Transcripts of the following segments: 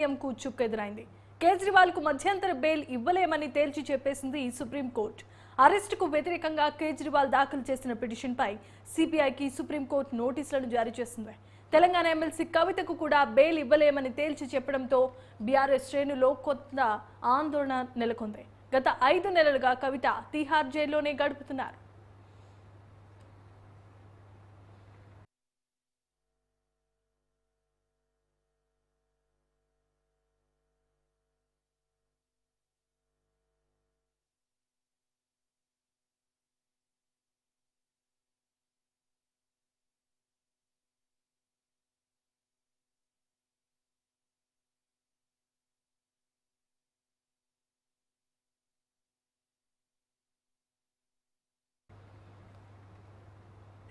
సీఎంకు చుక్కెదురైంది. కేజ్రీవాల్కు మధ్యంతర బెయిల్ ఇవ్వలేమని తేల్చి చెప్పేసింది సుప్రీంకోర్టు. అరెస్టుకు వ్యతిరేకంగా కేజ్రీవాల్ దాఖలు చేసిన పిటిషన్పై సిబిఐకి సుప్రీంకోర్టు నోటీసులను జారీ చేసింది. తెలంగాణ ఎమ్మెల్సీ కవితకు కూడా బెయిల్ ఇవ్వలేమని తేల్చి చెప్పడంతో బీఆర్ఎస్ శ్రేణులో కొత్త ఆందోళన నెలకొంది. గత 5 నెలలుగా కవిత తిహార్ జైల్లోనే గడుపుతున్నారు.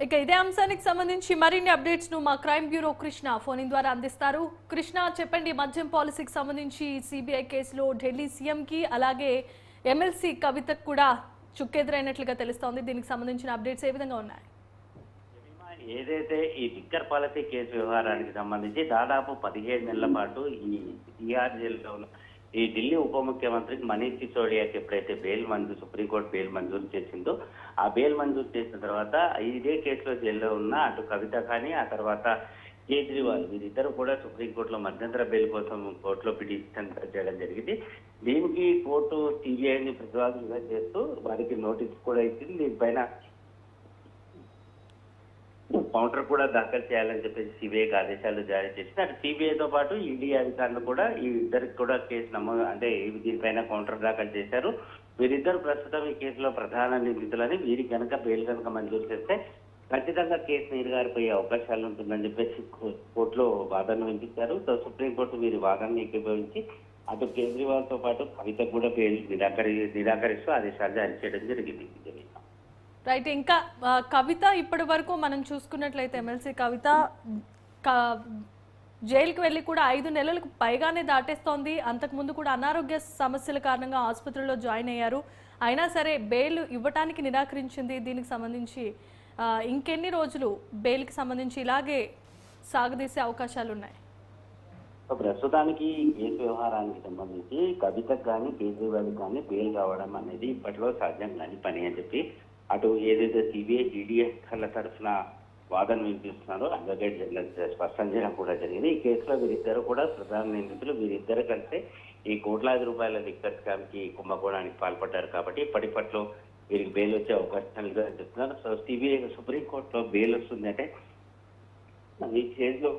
ఇక ఇదే అంశానికి సంబంధించి మరిన్ని అప్డేట్స్ ను మా క్రైమ్ బ్యూరో కృష్ణ ఫోన్ ద్వారా అందిస్తారు. కృష్ణ, చెప్పండి, మద్యం పాలసీకి సంబంధించి సిబిఐ కేసులో ఢిల్లీ సీఎం కి అలాగే ఎమ్మెల్సీ కవితకు కూడా చుక్కెదురైనట్లుగా తెలుస్తోంది. దీనికి సంబంధించిన అప్డేట్స్ ఏ విధంగా ఉన్నాయి? ఏదైతే ఈ లిక్కర్ పాలసీ కేసు వ్యవహారానికి సంబంధించి దాదాపు 17 నెలల పాటు ఈ తిహార్ జైలులో ఈ ఢిల్లీ ఉప ముఖ్యమంత్రికి మనీష్ సిసోడియాకి ఎప్పుడైతే సుప్రీంకోర్టు బెయిల్ మంజూరు చేసిందో ఆ బెయిల్ మంజూరు చేసిన తర్వాత ఇదే కేసులో జైల్లో ఉన్న అటు కవిత కానీ ఆ తర్వాత కేజ్రీవాల్ వీరిద్దరు కూడా సుప్రీంకోర్టులో మధ్యంతర బెయిల్ కోసం కోర్టులో పిటిషన్ చేయడం జరిగింది. దీనికి కోర్టు సిబిఐని ప్రతివాదులుగా చేస్తూ వారికి నోటీస్ కూడా ఇచ్చింది. దీనిపైన కౌంటర్ కూడా దాఖలు చేయాలని చెప్పేసి సిబిఐకి ఆదేశాలు జారీ చేసింది. అటు సిబిఐతో పాటు ఈడీ అధికారులు కూడా ఈ ఇద్దరికి కూడా కేసు నమోదు దీనిపైన కౌంటర్ దాఖలు చేశారు. వీరిద్దరు ప్రస్తుతం ఈ కేసులో ప్రధాన నిందితులని, వీరికి కనుక బెయిల్ కనుక మంజూరు చేస్తే ఖచ్చితంగా కేసు నీరుగారిపోయే అవకాశాలు ఉంటుందని చెప్పేసి కోర్టులో వాదనలు వినిపించారు. సో సుప్రీంకోర్టు వీరి వాదనను ఏకీభవించి అటు కేజ్రీవాల్ తో పాటు కవితకు కూడా బెయిల్ నిరాకరిస్తూ ఆదేశాలు జారీ చేయడం జరిగింది. రైట్, ఇంకా కవిత ఇప్పటి వరకు మనం చూసుకున్నట్లయితే ఎమ్మెల్సీ కవిత జైలుకి వెళ్ళి కూడా 5 నెలలకు పైగానే దాటేస్తోంది. అంతకుముందు కూడా అనారోగ్య సమస్యల కారణంగా ఆసుపత్రిలో జాయిన్ అయ్యారు. అయినా సరే బెయిల్ ఇవ్వటానికి నిరాకరించింది. దీనికి సంబంధించి ఇంకెన్ని రోజులు బెయిల్కి సంబంధించి ఇలాగే సాగదీసే అవకాశాలు ఉన్నాయి? ప్రస్తుతానికి కేసు వ్యవహారానికి సంబంధించి కవితకు కానీ కేజ్రీవాల్ కానీ బెయిల్ రావడం అనేది ఇప్పట్లో సాధ్యం కాని పని అని చెప్పి అటు ఏదైతే సిబిఐ ఈడీ అధికారుల తరఫున వాదన వినిపిస్తున్నారో అడ్వకేట్ జనరల్ స్పష్టం చేయడం కూడా జరిగింది. ఈ కేసులో వీరిద్దరు కూడా ప్రధాన నిందితులు. వీరిద్దరు కలిసి ఈ కోట్లాది రూపాయల లిక్కర్ స్కామ్ కి కుంభకోణానికి పాల్పడ్డారు కాబట్టి ఇప్పటిపట్లో వీరికి బెయిల్ వచ్చే అవకాశాలు చెప్తున్నారు. సో సిబిఐ సుప్రీంకోర్టులో బెయిల్ వస్తుందంటే ఈ కేసులో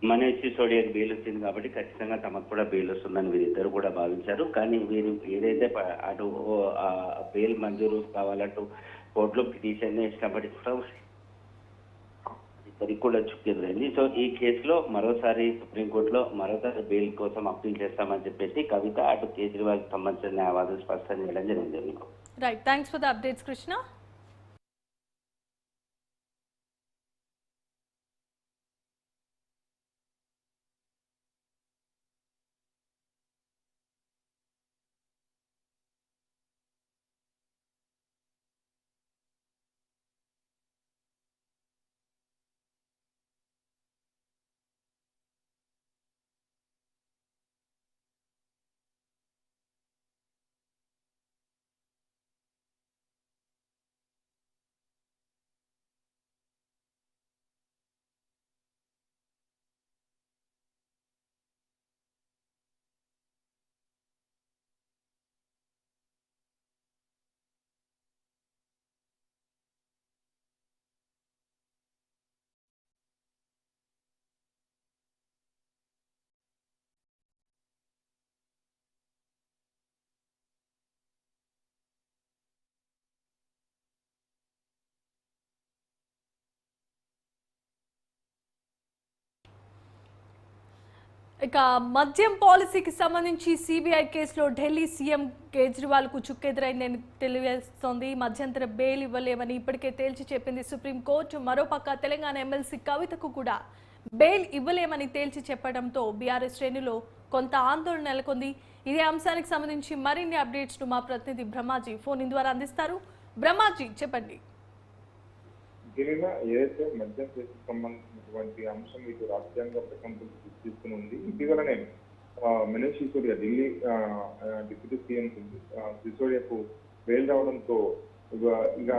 మనీష్ సిసోడియాకి బెయిల్ వచ్చింది కాబట్టి ఖచ్చితంగా తమకు కూడా బెయిల్ వస్తుందని వీరిద్దరు కూడా భావించారు. కానీ వీరు ఏదైతే అటు బెయిల్ మంజూరు కావాలంటూ కోర్టులో పిటిషన్ వేసినప్పటికీ ఇద్దరికి కూడా చుక్కెదురైంది. సో ఈ కేసులో మరోసారి సుప్రీంకోర్టులో మరోసారి బెయిల్ కోసం అప్పీల్ చేస్తామని చెప్పేసి కవిత అటు కేజ్రీవాల్ సంబంధించిన న్యాయవాదులు స్పష్టం చేయడం జరిగింది. Right, thanks for the updates Krishna. ఇక మద్యం పాలసీకి సంబంధించి సిబిఐ కేసులో ఢిల్లీ సీఎం కేజ్రీవాల్ కు చుక్కెదురైందని తెలియజేస్తోంది. మధ్యంతర బెయిల్ ఇవ్వలేమని ఇప్పటికే తేల్చి చెప్పింది సుప్రీంకోర్టు. మరోపక్క తెలంగాణ ఎమ్మెల్సీ కవితకు కూడా బెయిల్ ఇవ్వలేమని తేల్చి చెప్పడంతో బీఆర్ఎస్ శ్రేణులో కొంత ఆందోళన నెలకొంది. ఇదే అంశానికి సంబంధించి మరిన్ని అప్డేట్స్ ను మా ప్రతినిధి బ్రహ్మాజీ ఫోన్ ద్వారా అందిస్తారు. బ్రహ్మాజీ, చెప్పండి. ఏదైతే మద్యం కేసుకు సంబంధించినటువంటి అంశం ఇటు రాజ్యాంగ ప్రకంపనలు సృష్టిస్తుంది. ఇటీవలనే మనీష్ సిసోడియా ఢిల్లీ డిప్యూటీ సీఎం సిసోడియాకు బెయిల్ రావడంతో ఇక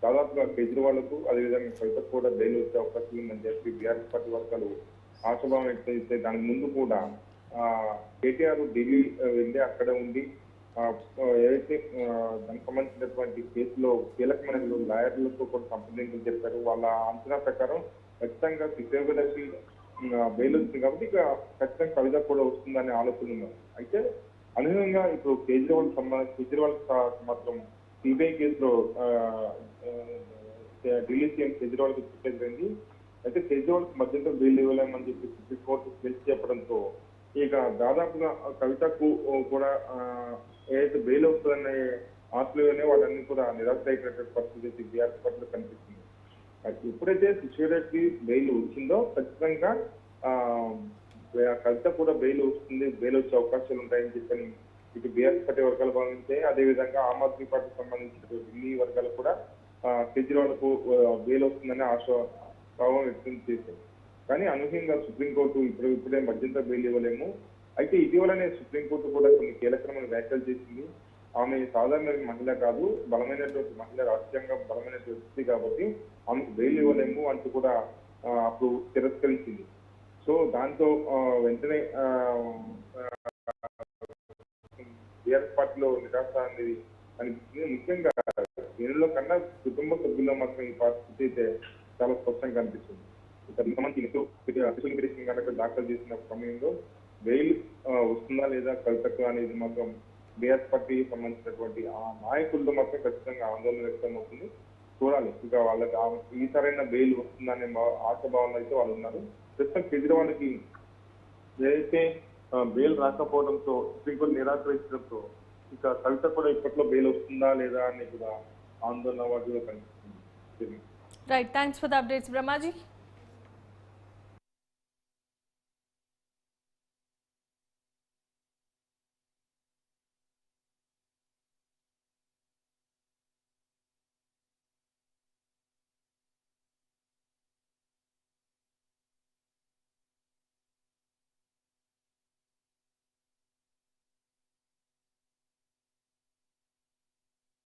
దాదాపుగా కేజ్రీవాల్కు అదేవిధంగా కవితకు కూడా బెయిల్ వచ్చే అవకాశం ఉందని చెప్పి బీఆర్ఎస్ పార్టీ వర్గాలు ఆశాభావం వ్యక్తం చేస్తే దాని ముందు కూడా కేటీఆర్ ఢిల్లీ వెళ్ళి అక్కడ ఉండి ఏదైతే దానికి సంబంధించినటువంటి కేసులో కీలకమైన లాయర్లతో కూడా సంప్రదింపులు చెప్పారు. వాళ్ళ అంచనా ప్రకారం ఖచ్చితంగా శిక్షకి బెయిల్ వస్తుంది కాబట్టి ఇక ఖచ్చితంగా కవిత కూడా వస్తుందనే ఆలోచన ఉన్నారు. అయితే అనుగుణంగా ఇప్పుడు కేజ్రీవాల్ మాత్రం సిబిఐ కేసులో ఢిల్లీ సీఎం కేజ్రీవాల్ కి చెప్పేది. అయితే కేజ్రీవాల్ కి మధ్యంతరం బెయిల్ ఇవ్వలేమని చెప్పి సుప్రీంకోర్టు తెలిసి చెప్పడంతో ఇక దాదాపుగా కవితకు కూడా ఏదైతే బెయిల్ వస్తుందనే ఆశలోనే వాళ్ళన్ని కూడా నిరాశైనటువంటి పరిస్థితి బీఆర్ఎస్ పార్టీలో కనిపిస్తుంది. ఎప్పుడైతే సిసోడియాకి బెయిల్ వచ్చిందో ఖచ్చితంగా కవిత కూడా బెయిల్ వస్తుంది, బెయిల్ వచ్చే అవకాశాలు ఉంటాయని చెప్పని ఇటు బీఆర్ఎస్ పార్టీ వర్గాలు భావించే, అదేవిధంగా ఆమ్ ఆద్మీ పార్టీకి సంబంధించిన ఢిల్లీ వర్గాలు కూడా కేజ్రీవాల్కు బెయిల్ వస్తుందని భావం వ్యక్తం చేశారు. కానీ అనూహ్యంగా సుప్రీంకోర్టు ఇప్పుడే మధ్యంతర బెయిల్ ఇవ్వలేము. అయితే ఇటీవలనే సుప్రీంకోర్టు కూడా కొన్ని కీలకమైన వ్యాఖ్యలు చేసింది. ఆమె సాధారణ మహిళ కాదు, బలమైనటువంటి మహిళ, రాజకీయంగా బలమైనటువంటి వ్యక్తి కాబట్టి ఆమెకు బెయిల్ ఇవ్వలేము అంటూ కూడా అప్పుడు తిరస్కరించింది. సో దాంతో వెంటనే బీఆర్ఎస్ పార్టీలో నిరాశ అనేది అనిపిస్తుంది. ముఖ్యంగా దీనిలో కన్నా కుటుంబ సభ్యుల్లో మాత్రం ఈ పరిస్థితి అయితే చాలా స్పష్టంగా కనిపిస్తుంది. పిటిషన్ కనుక దాఖలు చేసిన సమయంలో బెయిల్ వస్తుందా లేదా కవితకు అనేది మాత్రం బీఆర్ఎస్ పార్టీకి సంబంధించినటువంటి ఆ నాయకులతో మాత్రం ఖచ్చితంగా ఆందోళన వ్యక్తం అవుతుంది. చూడాలి ఇక వాళ్ళకి ఈ సరైన బెయిల్ వస్తుందనే ఆశాభావంలో అయితే వాళ్ళు ఉన్నారు. ప్రస్తుతం కేజ్రీవాల్కి ఏదైతే బెయిల్ రాకపోవడంతో సుప్రీంకోర్టు నిరాకరించడంతో ఇక కవిత కూడా ఇప్పట్లో బెయిల్ వస్తుందా లేదా అని కూడా ఆందోళన వాటిలో కనిపిస్తుంది. Right, thanks for the updates Brahmaji.